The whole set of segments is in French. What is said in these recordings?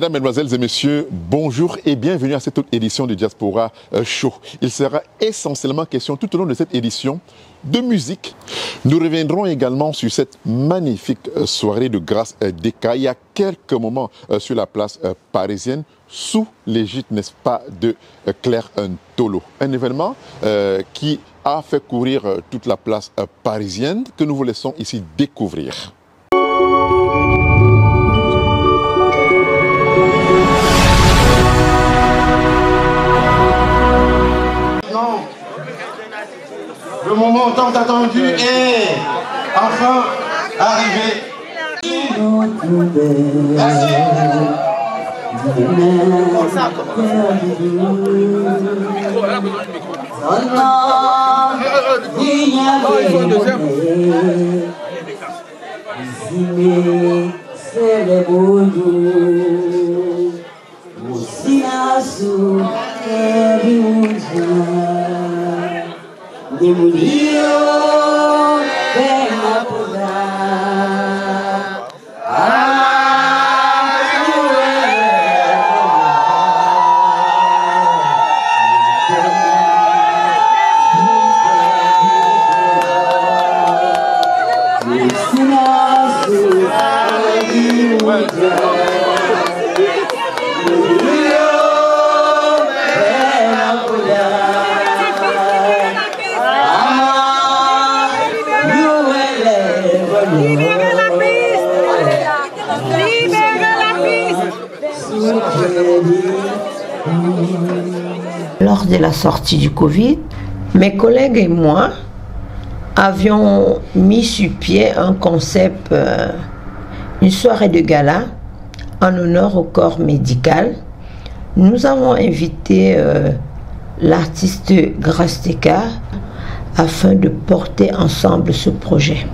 Mesdames, Mesdemoiselles et Messieurs, bonjour et bienvenue à cette autre édition du Diaspora Show. Il sera essentiellement question tout au long de cette édition de musique. Nous reviendrons également sur cette magnifique soirée de grâce d'Eka il y a quelques moments sur la place parisienne sous l'égide, n'est-ce pas, de Claire Ntolo. Un événement qui a fait courir toute la place parisienne que nous vous laissons ici découvrir. Le moment tant attendu est enfin arrivé. Lors de la sortie du Covid, mes collègues et moi avions mis sur pied un concept, une soirée de gala en honneur au corps médical. Nous avons invité l'artiste Grâce d'Eka afin de porter ensemble ce projet.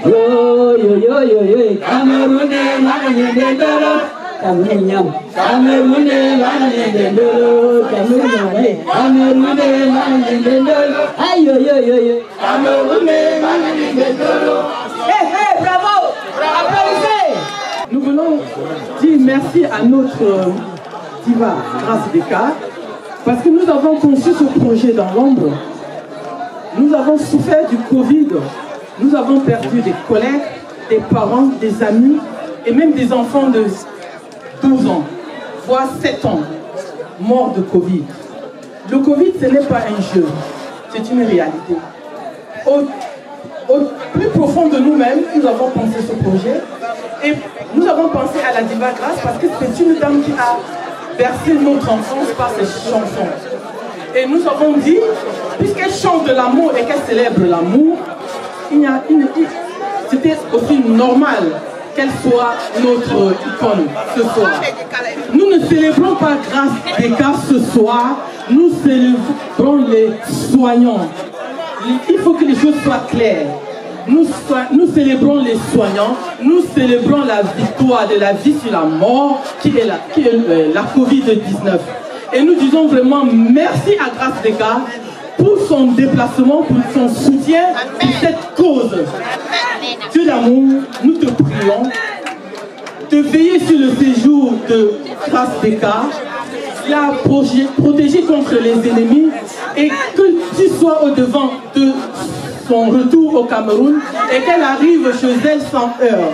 Yo, yo, yo, yo, aïe, Camerounais, Mané de Dolo, Camerounais, Camerounais, Mané de Dolo, Camerounais, Camerounais, Mané de Dolo, aïe, aïe, aïe, aïe, Camerounais, Mané de Dolo. Hé, hé, bravo, applaudissez. Nous voulons dire merci à notre diva Grâce Deka, parce que nous avons conçu ce projet dans l'ombre. Nous avons souffert du Covid, nous avons perdu des collègues, des parents, des amis et même des enfants de 12 ans, voire 7 ans, morts de Covid. Le Covid, ce n'est pas un jeu, c'est une réalité. Au plus profond de nous-mêmes, nous avons pensé ce projet et nous avons pensé à la diva Grâce parce que c'est une dame qui a bercé notre enfance par ses chansons. Et nous avons dit, puisqu'elle chante de l'amour et qu'elle célèbre l'amour, c'était aussi normal qu'elle soit notre icône ce soir. Nous ne célébrons pas Grâce Deka ce soir, nous célébrons les soignants. Il faut que les choses soient claires. Nous célébrons les soignants, nous célébrons la victoire de la vie sur la mort qui est la Covid-19. Et nous disons vraiment merci à Grâce Deka pour son déplacement, pour son soutien pour cette cause. Dieu d'amour, nous te prions de veiller sur le séjour de Grâce Deka, la protéger contre les ennemis et que tu sois au devant de son retour au Cameroun et qu'elle arrive chez elle sans heurts.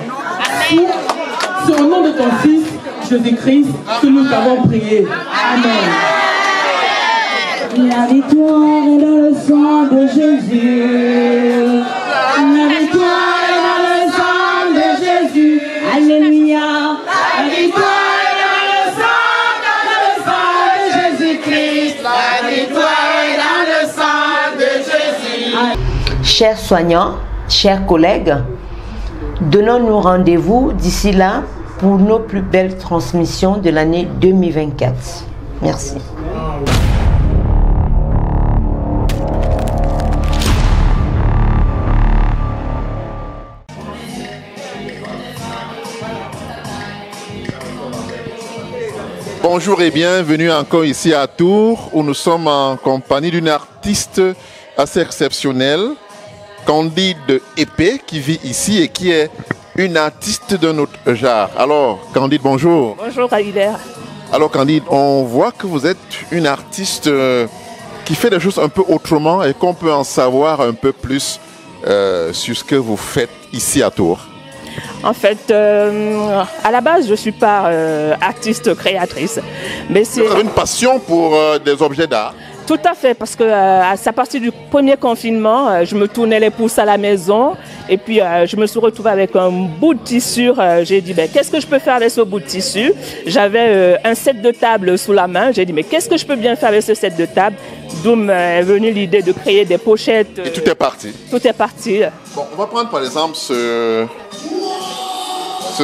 C'est au nom de ton Fils Jésus-Christ que nous t'avons prié. Amen. La victoire est dans le sang de Jésus. La victoire est dans le sang de Jésus. Alléluia. La victoire est dans le sang de Jésus-Christ. La victoire est dans le sang de Jésus. Chers soignants, chers collègues, donnons-nous rendez-vous d'ici là pour nos plus belles transmissions de l'année 2024. Merci. Bonjour et bienvenue encore ici à Tours où nous sommes en compagnie d'une artiste assez exceptionnelle, Candide Épée, qui vit ici et qui est une artiste d'un autre genre. Alors, Candide, bonjour. Bonjour, Aïder. Alors, Candide, on voit que vous êtes une artiste qui fait des choses un peu autrement et qu'on peut en savoir un peu plus sur ce que vous faites ici à Tours. En fait, à la base, je ne suis pas artiste créatrice. Mais c'est... Vous avez une passion pour des objets d'art? Tout à fait, parce que à partir du premier confinement, je me tournais les pouces à la maison et puis je me suis retrouvée avec un bout de tissu. J'ai dit, qu'est-ce que je peux faire avec ce bout de tissu? J'avais un set de table sous la main. J'ai dit, mais qu'est-ce que je peux bien faire avec ce set de table? D'où m'est venue l'idée de créer des pochettes. Et tout est parti? Tout est parti. Bon, on va prendre par exemple ce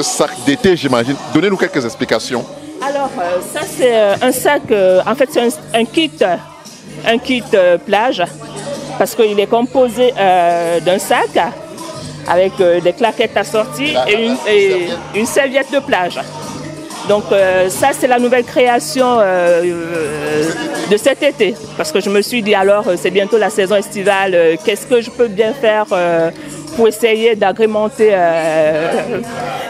sac d'été, j'imagine. Donnez-nous quelques explications. Alors, ça c'est un sac, en fait c'est un kit plage, parce qu'il est composé d'un sac avec des claquettes assorties et une serviette de plage. Donc ça c'est la nouvelle création de cet été, parce que je me suis dit alors c'est bientôt la saison estivale, qu'est-ce que je peux bien faire pour essayer d'agrémenter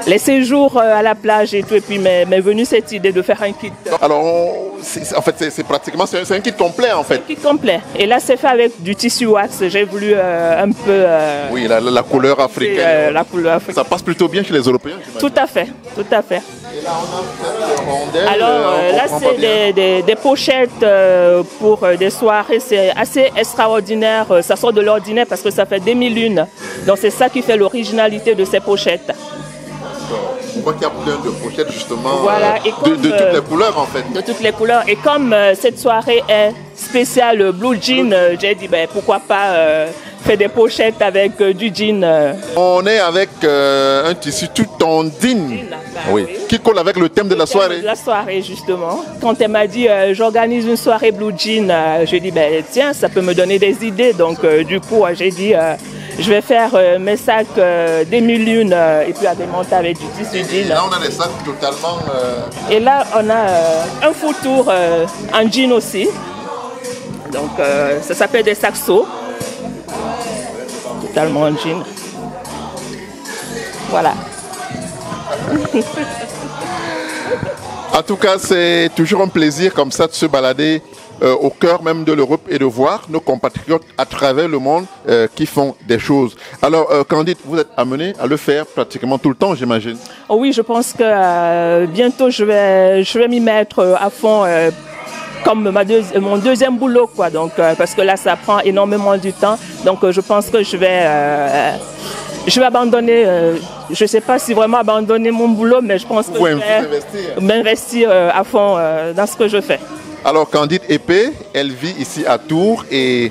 les séjours à la plage et tout. Et puis m'est venue cette idée de faire un kit. Alors, en fait, c'est pratiquement, c'est un kit complet en fait. Un kit complet. Et là, c'est fait avec du tissu wax. J'ai voulu un peu... oui, la couleur africaine. La couleur africaine. Ça passe plutôt bien chez les Européens, tout à fait, tout à fait. Et là, on a une rondelle. Alors là, c'est des pochettes pour des soirées. C'est assez extraordinaire. Ça sort de l'ordinaire parce que ça fait des mille unes. Donc c'est ça qui fait l'originalité de ces pochettes. On voit qu'il y a plein de pochettes justement, voilà, et comme, de toutes les couleurs en fait. De toutes les couleurs. Et comme cette soirée est spéciale Blue Jean, j'ai dit pourquoi pas faire des pochettes avec du jean. On est avec un tissu tout en jean, oui, qui colle avec le thème de la soirée. De la soirée justement. Quand elle m'a dit j'organise une soirée Blue Jean, j'ai dit tiens, ça peut me donner des idées. Donc du coup j'ai dit Je vais faire mes sacs demi-lune et puis agrémentés avec du tissu jean. Là, on a des sacs totalement... Et là, on a un foutour en jean aussi. Donc, ça s'appelle des saxos. Totalement en jean. Voilà. En tout cas, c'est toujours un plaisir comme ça de se balader au cœur même de l'Europe et de voir nos compatriotes à travers le monde qui font des choses. Alors, Candide, vous êtes amené à le faire pratiquement tout le temps, j'imagine. Oh oui, je pense que bientôt je vais m'y mettre à fond comme mon deuxième boulot, quoi. Donc, parce que là, ça prend énormément du temps. Donc, je pense que je vais abandonner. Je ne sais pas si vraiment abandonner mon boulot, mais je pense que je vais m'investir à fond dans ce que je fais. Alors, Candide Épée, elle vit ici à Tours et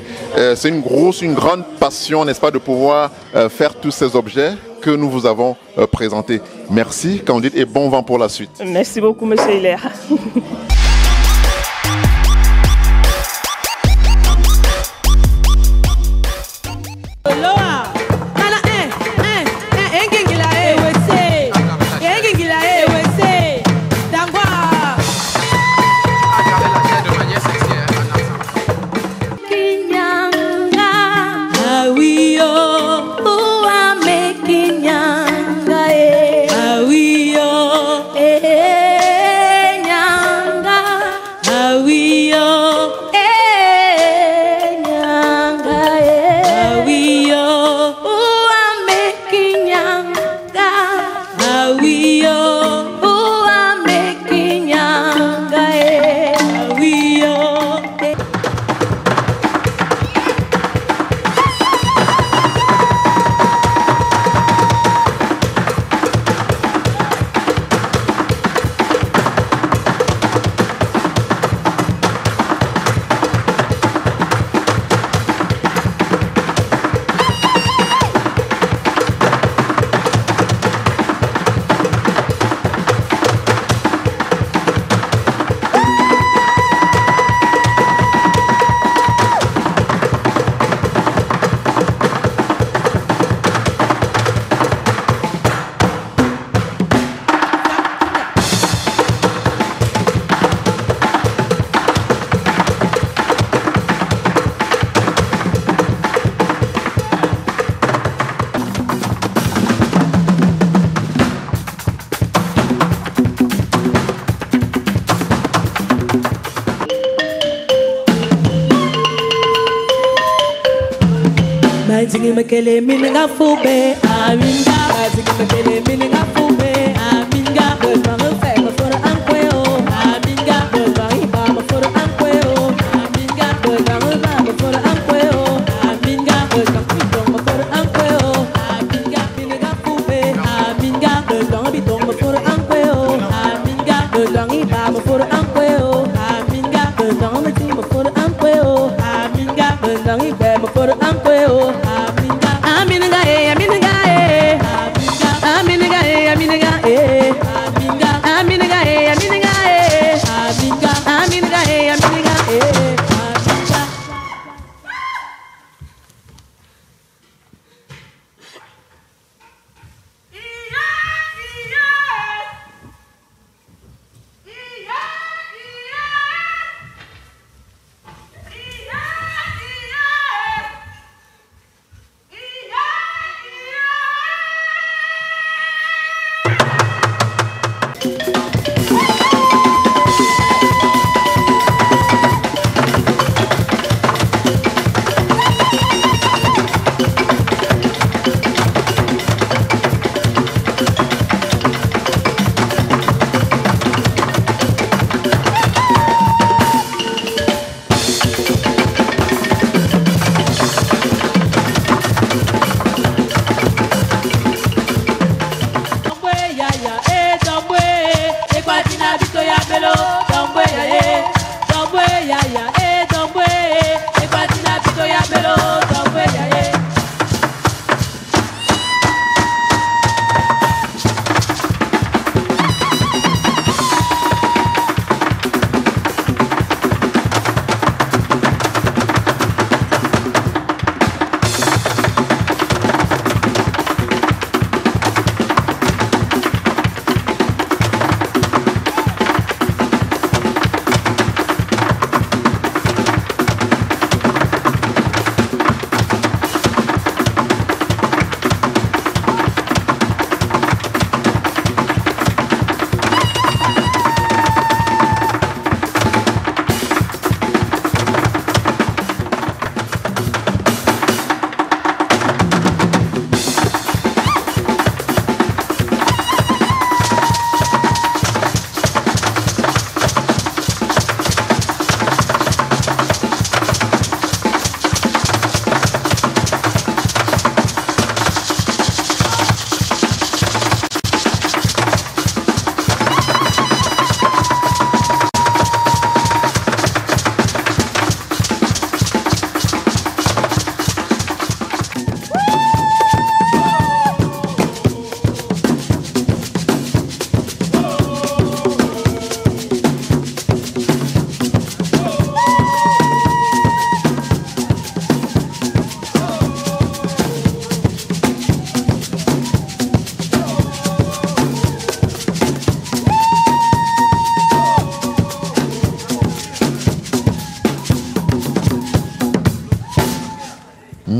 c'est une grande passion, n'est-ce pas, de pouvoir faire tous ces objets que nous vous avons présentés. Merci, Candide, et bon vent pour la suite. Merci beaucoup, monsieur Hilaire. Makele mininga fube aminga aziki makele mininga fube aminga banga fe for ankweo aminga banga ba for ankweo aminga banga ba for ankweo aminga banga bitong for ankweo aminga mininga fube aminga banga bitong for ankweo aminga banga ba for ankweo aminga banga mitima for ankweo aminga banga ba for ankweo. Yeah.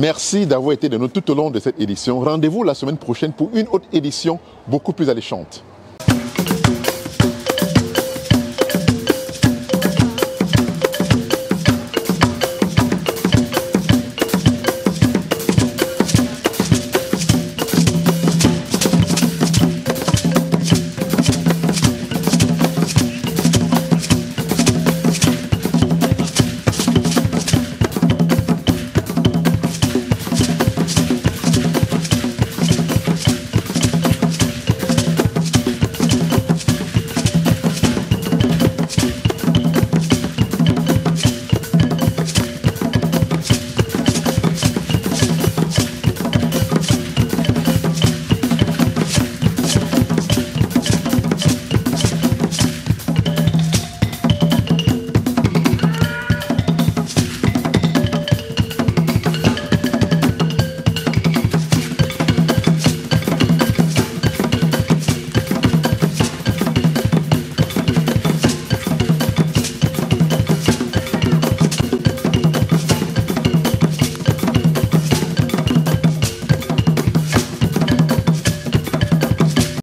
Merci d'avoir été de nous tout au long de cette édition. Rendez-vous la semaine prochaine pour une autre édition beaucoup plus alléchante.